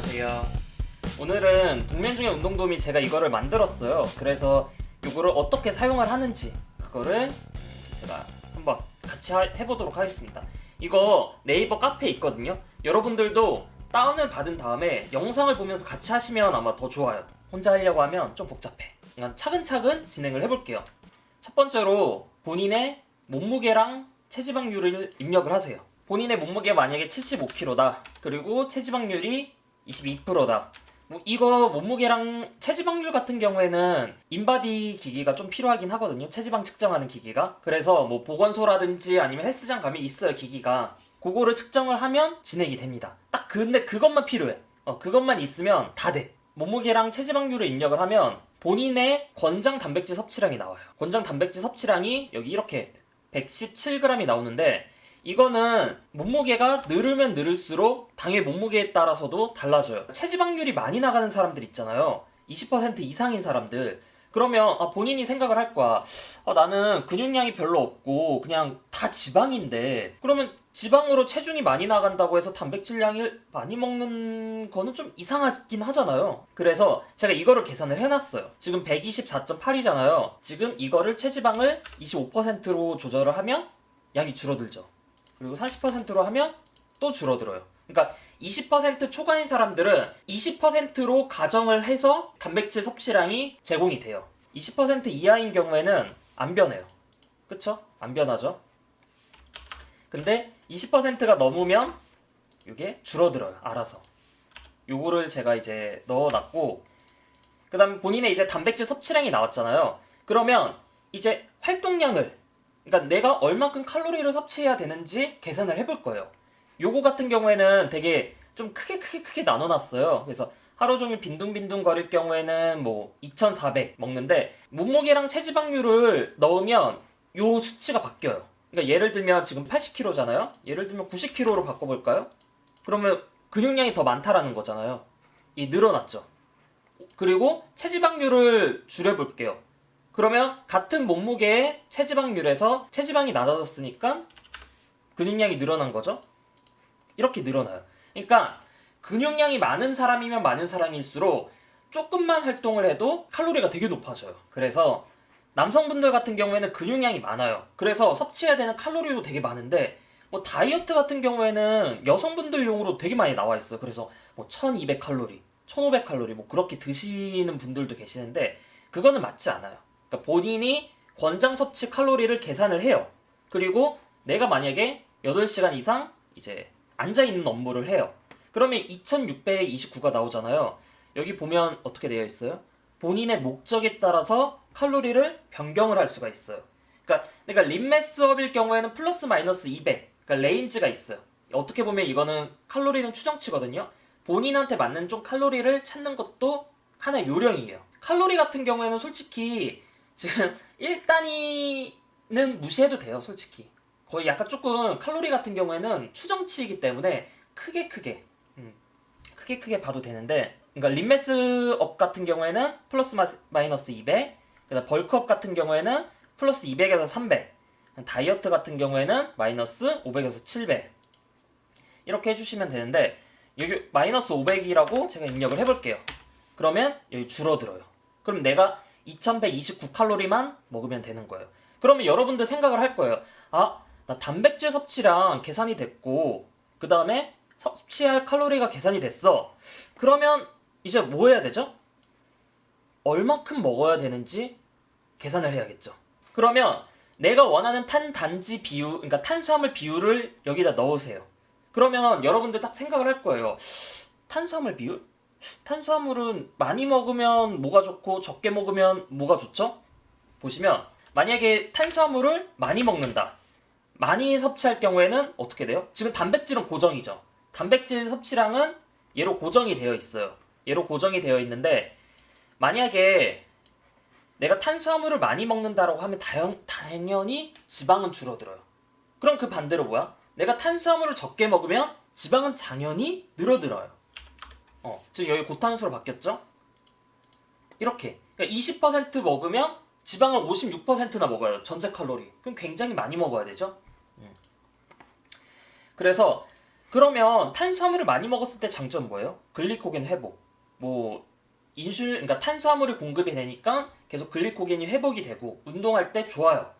안녕하세요. 오늘은 동면 중에 운동도우미 제가 이거를 만들었어요. 그래서 이거를 어떻게 사용을 하는지 그거를 제가 한번 같이 해보도록 하겠습니다. 이거 네이버 카페에 있거든요. 여러분들도 다운을 받은 다음에 영상을 보면서 같이 하시면 아마 더 좋아요. 혼자 하려고 하면 좀 복잡해. 그냥 차근차근 진행을 해볼게요. 첫 번째로 본인의 몸무게랑 체지방률을 입력을 하세요. 본인의 몸무게가 만약에 75kg다. 그리고 체지방률이 22%다. 이거 몸무게랑 체지방률 같은 경우에는 인바디 기기가 좀 필요하긴 하거든요. 체지방 측정하는 기기가. 그래서 뭐 보건소라든지 아니면 헬스장 가면 있어요, 기기가. 그거를 측정을 하면 진행이 됩니다. 딱 근데 그것만 필요해. 그것만 있으면 다 돼. 몸무게랑 체지방률을 입력을 하면 본인의 권장 단백질 섭취량이 나와요. 권장 단백질 섭취량이 여기 이렇게 117g이 나오는데 이거는 몸무게가 늘으면 늘을수록 당일 몸무게에 따라서도 달라져요. 체지방률이 많이 나가는 사람들 있잖아요. 20% 이상인 사람들. 그러면 본인이 생각을 할 거야. 나는 근육량이 별로 없고 그냥 다 지방인데 그러면 지방으로 체중이 많이 나간다고 해서 단백질량을 많이 먹는 거는 좀 이상하긴 하잖아요. 그래서 제가 이거를 계산을 해놨어요. 지금 124.8이잖아요. 지금 이거를 체지방을 25%로 조절을 하면 양이 줄어들죠. 그리고 30%로 하면 또 줄어들어요. 그러니까 20% 초과인 사람들은 20%로 가정을 해서 단백질 섭취량이 제공이 돼요. 20% 이하인 경우에는 안 변해요. 그쵸? 안 변하죠? 근데 20%가 넘으면 이게 줄어들어요. 알아서. 요거를 제가 이제 넣어놨고 그 다음에 본인의 이제 단백질 섭취량이 나왔잖아요. 그러면 이제 활동량을 그러니까 내가 얼마큼 칼로리를 섭취해야 되는지 계산을 해볼 거예요. 요거 같은 경우에는 되게 좀 크게 나눠놨어요. 그래서 하루 종일 빈둥빈둥 거릴 경우에는 뭐 2400 먹는데 몸무게랑 체지방률을 넣으면 요 수치가 바뀌어요. 그러니까 예를 들면 지금 80kg잖아요. 예를 들면 90kg로 바꿔볼까요? 그러면 근육량이 더 많다라는 거잖아요. 이 늘어났죠. 그리고 체지방률을 줄여볼게요. 그러면 같은 몸무게의 체지방률에서 체지방이 낮아졌으니까 근육량이 늘어난 거죠. 이렇게 늘어나요. 그러니까 근육량이 많은 사람이면 많은 사람일수록 조금만 활동을 해도 칼로리가 되게 높아져요. 그래서 남성분들 같은 경우에는 근육량이 많아요. 그래서 섭취해야 되는 칼로리도 되게 많은데 뭐 다이어트 같은 경우에는 여성분들용으로 되게 많이 나와 있어요. 그래서 뭐 1200칼로리, 1500칼로리 뭐 그렇게 드시는 분들도 계시는데 그거는 맞지 않아요. 그러니까 본인이 권장 섭취 칼로리를 계산을 해요. 그리고 내가 만약에 8시간 이상 이제 앉아있는 업무를 해요. 그러면 2629가 나오잖아요. 여기 보면 어떻게 되어 있어요? 본인의 목적에 따라서 칼로리를 변경을 할 수가 있어요. 그러니까 내가 림매스업일 경우에는 플러스 마이너스 200, 그러니까 레인지가 있어요. 어떻게 보면 이거는 칼로리는 추정치거든요. 본인한테 맞는 좀 칼로리를 찾는 것도 하나의 요령이에요. 칼로리 같은 경우에는 솔직히 지금 1단위는 무시해도 돼요, 솔직히. 거의 약간 조금 칼로리 같은 경우에는 추정치이기 때문에 크게 봐도 되는데 그러니까 림매스업 같은 경우에는 플러스 마이너스 200 그다음 벌크업 같은 경우에는 플러스 200에서 300 다이어트 같은 경우에는 마이너스 500에서 700 이렇게 해주시면 되는데 여기 마이너스 500이라고 제가 입력을 해볼게요. 그러면 여기 줄어들어요. 그럼 내가 2129칼로리만 먹으면 되는 거예요. 그러면 여러분들 생각을 할 거예요. 나 단백질 섭취량 계산이 됐고 그 다음에 섭취할 칼로리가 계산이 됐어. 그러면 이제 뭐 해야 되죠? 얼마큼 먹어야 되는지 계산을 해야겠죠. 그러면 내가 원하는 탄단지 비율, 그러니까 탄수화물 비율을 여기다 넣으세요. 그러면 여러분들 딱 생각을 할 거예요. 탄수화물 비율? 탄수화물은 많이 먹으면 뭐가 좋고 적게 먹으면 뭐가 좋죠? 보시면 만약에 탄수화물을 많이 먹는다. 많이 섭취할 경우에는 어떻게 돼요? 지금 단백질은 고정이죠. 단백질 섭취량은 얘로 고정이 되어 있어요. 얘로 고정이 되어 있는데 만약에 내가 탄수화물을 많이 먹는다라고 하면 당연히 지방은 줄어들어요. 그럼 그 반대로 뭐야? 내가 탄수화물을 적게 먹으면 지방은 당연히 늘어들어요. 지금 여기 고탄수로 바뀌었죠? 이렇게 그러니까 20% 먹으면 지방을 56%나 먹어야 돼요. 전체 칼로리. 그럼 굉장히 많이 먹어야 되죠? 그래서 그러면 탄수화물을 많이 먹었을 때 장점 뭐예요? 글리코겐 회복. 뭐 그러니까 탄수화물이 공급이 되니까 계속 글리코겐이 회복이 되고 운동할 때 좋아요.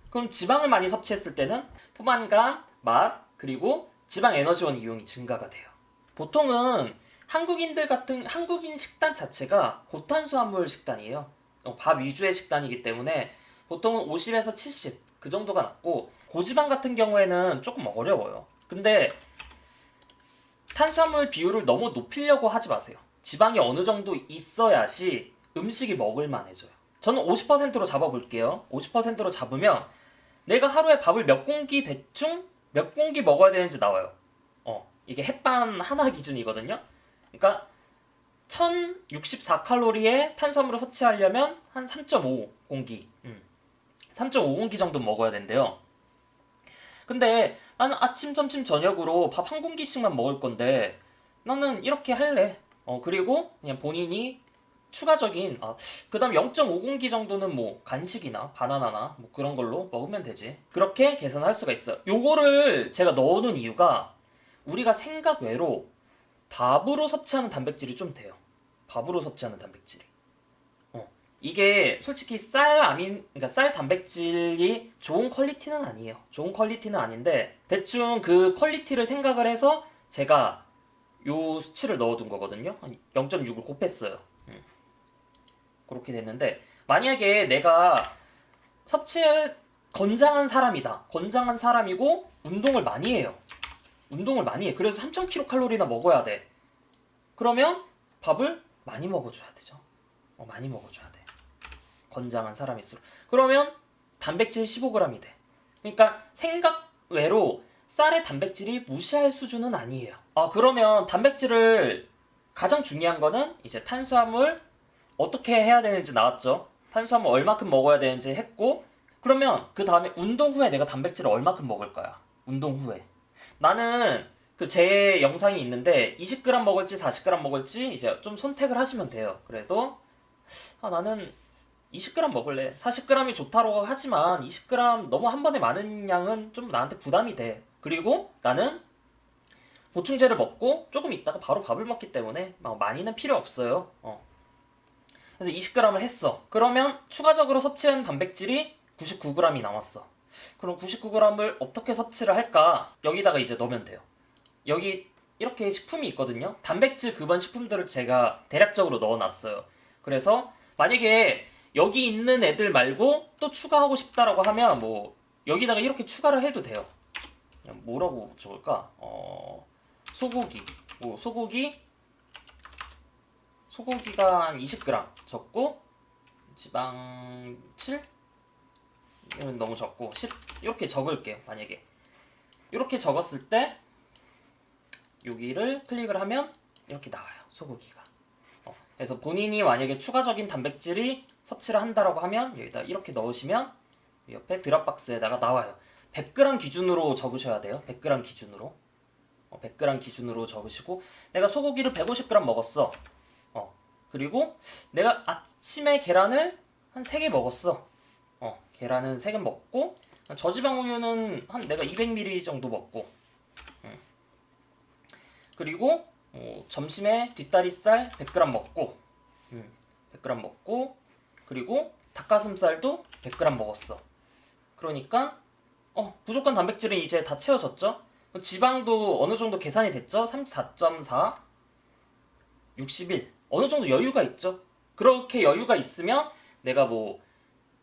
그럼 지방을 많이 섭취했을 때는 포만감, 맛, 그리고 지방 에너지원 이용이 증가가 돼요. 보통은 한국인 식단 자체가 고탄수화물 식단이에요. 밥 위주의 식단이기 때문에 보통은 50에서 70 그 정도가 낫고, 고지방 같은 경우에는 조금 어려워요. 근데 탄수화물 비율을 너무 높이려고 하지 마세요. 지방이 어느 정도 있어야지 음식이 먹을만해져요. 저는 50%로 잡아볼게요. 50%로 잡으면 내가 하루에 밥을 대충 몇 공기 먹어야 되는지 나와요. 이게 햇반 하나 기준이거든요. 그러니까 1064칼로리의 탄수화물을 섭취하려면 한 3.5공기 3.5공기 정도 먹어야 된대요. 근데 나는 아침, 점심, 저녁으로 밥 한 공기씩만 먹을 건데 나는 이렇게 할래. 그리고 그냥 본인이 추가적인 그 다음 0.5공기 정도는 뭐 간식이나 바나나나 뭐 그런 걸로 먹으면 되지. 그렇게 계산할 수가 있어요. 요거를 제가 넣어놓은 이유가 우리가 생각 외로 밥으로 섭취하는 단백질이 좀 돼요. 밥으로 섭취하는 단백질이. 이게 솔직히 그러니까 쌀 단백질이 좋은 퀄리티는 아니에요. 좋은 퀄리티는 아닌데 대충 그 퀄리티를 생각을 해서 제가 요 수치를 넣어둔 거거든요. 0.6을 곱했어요. 그렇게 됐는데, 만약에 내가 건장한 사람이다. 건장한 사람이고 운동을 많이 해요. 그래서 3000kcal나 먹어야 돼. 그러면 밥을 많이 먹어줘야 되죠. 많이 먹어줘야 돼. 건장한 사람일수록. 그러면 단백질 15g이 돼. 그러니까 생각 외로 쌀의 단백질이 무시할 수준은 아니에요. 그러면 단백질을 가장 중요한 거는 이제 탄수화물 어떻게 해야 되는지 나왔죠. 탄수화물 얼마큼 먹어야 되는지 했고, 그러면 그 다음에 운동 후에 내가 단백질을 얼마큼 먹을 거야. 운동 후에. 나는 제 영상이 있는데 20g 먹을지 40g 먹을지 이제 좀 선택을 하시면 돼요. 그래서 나는 20g 먹을래. 40g이 좋다고 하지만 20g 너무 한 번에 많은 양은 좀 나한테 부담이 돼. 그리고 나는 보충제를 먹고 조금 있다가 바로 밥을 먹기 때문에 많이는 필요 없어요. 그래서 20g을 했어. 그러면 추가적으로 섭취한 단백질이 99g이 남았어. 그럼 99g을 어떻게 섭취를 할까? 여기다가 이제 넣으면 돼요. 여기 이렇게 식품이 있거든요. 단백질 기반 식품들을 제가 대략적으로 넣어놨어요. 그래서 만약에 여기 있는 애들 말고 또 추가하고 싶다라고 하면 뭐 여기다가 이렇게 추가를 해도 돼요. 뭐라고 적을까? 소고기. 소고기가 한 20g 적고, 지방 7? 이건 너무 적고 10 이렇게 적을게요. 만약에 이렇게 적었을 때 여기를 클릭을 하면 이렇게 나와요. 소고기가. 그래서 본인이 만약에 추가적인 단백질이 섭취를 한다라고 하면 여기다 이렇게 넣으시면 옆에 드랍박스에다가 나와요. 100g 기준으로 적으셔야 돼요. 100g 기준으로. 100g 기준으로 적으시고, 내가 소고기를 150g 먹었어. 그리고 내가 아침에 계란을 한 3개 먹었어. 계란은 3개 먹고, 저지방 우유는 한 내가 200ml 정도 먹고, 그리고 점심에 뒷다리살 100g 먹고, 100g 먹고, 그리고 닭가슴살도 100g 먹었어. 그러니까 부족한 단백질은 이제 다 채워졌죠. 지방도 어느 정도 계산이 됐죠. 34.4, 61. 어느 정도 여유가 있죠. 그렇게 여유가 있으면 내가 뭐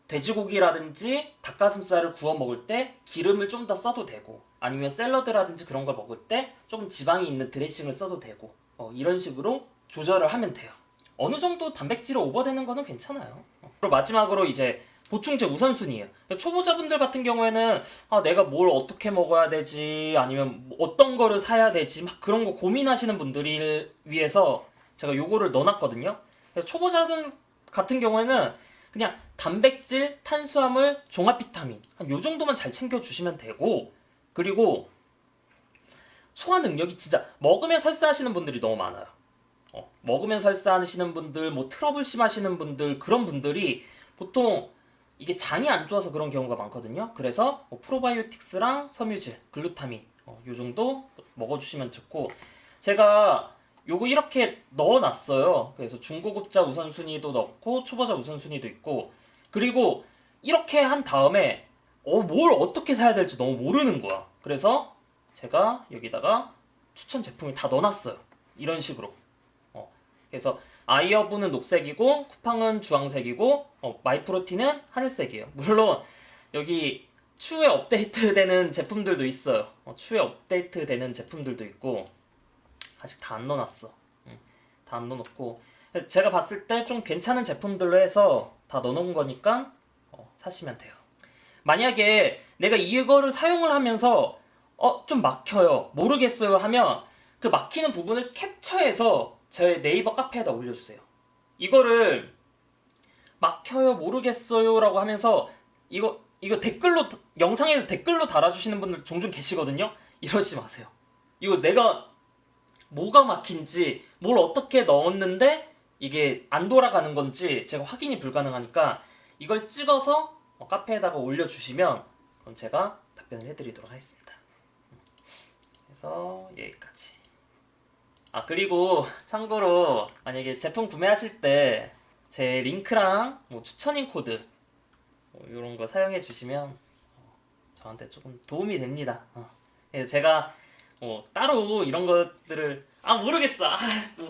돼지고기라든지 닭가슴살을 구워 먹을 때 기름을 좀 더 써도 되고, 아니면 샐러드라든지 그런 걸 먹을 때 조금 지방이 있는 드레싱을 써도 되고, 이런 식으로 조절을 하면 돼요. 어느 정도 단백질이 오버되는 거는 괜찮아요. 그리고 마지막으로 이제 보충제 우선순위예요. 초보자분들 같은 경우에는 내가 뭘 어떻게 먹어야 되지, 아니면 어떤 거를 사야 되지, 막 그런 거 고민하시는 분들을 위해서 제가 요거를 넣어놨거든요. 초보자들 같은 경우에는 그냥 단백질, 탄수화물, 종합 비타민 한 요 정도만 잘 챙겨주시면 되고, 그리고 소화 능력이 진짜 먹으면 설사하시는 분들이 너무 많아요. 먹으면 설사하시는 분들, 뭐 트러블 심하시는 분들, 그런 분들이 보통 이게 장이 안 좋아서 그런 경우가 많거든요. 그래서 프로바이오틱스랑 섬유질, 글루타민 요 정도 먹어주시면 좋고, 제가 요거 이렇게 넣어놨어요. 그래서 중고급자 우선순위도 넣고 초보자 우선순위도 있고, 그리고 이렇게 한 다음에 뭘 어떻게 사야 될지 너무 모르는 거야. 그래서 제가 여기다가 추천 제품을 다 넣어놨어요. 이런 식으로. 그래서 아이어브는 녹색이고 쿠팡은 주황색이고 마이프로틴은 하늘색이에요. 물론 여기 추후에 업데이트되는 제품들도 있어요. 추후에 업데이트되는 제품들도 있고, 아직 다 안 넣어놨어. 다 안 넣어놓고, 제가 봤을 때 좀 괜찮은 제품들로 해서 다 넣어놓은 거니까 사시면 돼요. 만약에 내가 이거를 사용을 하면서 좀 막혀요, 모르겠어요 하면 그 막히는 부분을 캡처해서 제 네이버 카페에다 올려주세요. 이거를 막혀요, 모르겠어요 라고 하면서 이거 댓글로, 영상에 댓글로 달아주시는 분들 종종 계시거든요. 이러지 마세요. 이거 내가 뭐가 막힌지, 뭘 어떻게 넣었는데 이게 안 돌아가는 건지 제가 확인이 불가능하니까 이걸 찍어서 카페에다가 올려주시면 그럼 제가 답변을 해드리도록 하겠습니다. 그래서 여기까지. 그리고 참고로 만약에 제품 구매하실 때 제 링크랑 추천인 코드 이런 거 사용해 주시면 저한테 조금 도움이 됩니다. 그래서 제가 따로 이런 것들을 모르겠어,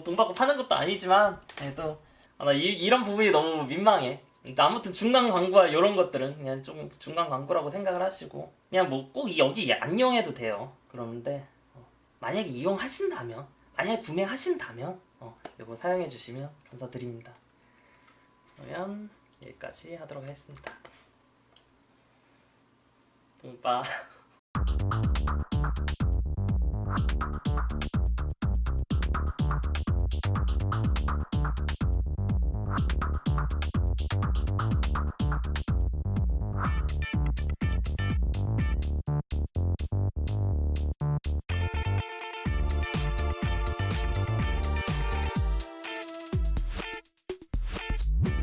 돈 받고 파는 것도 아니지만 그래도 나 이런 부분이 너무 민망해. 아무튼 중간 광고와 이런 것들은 그냥 좀 중간 광고라고 생각을 하시고 그냥 꼭 여기 안 이용해도 돼요. 그런데 만약에 이용하신다면, 만약에 구매하신다면 이거 사용해 주시면 감사드립니다. 그러면 여기까지 하도록 하겠습니다. 뚱빠.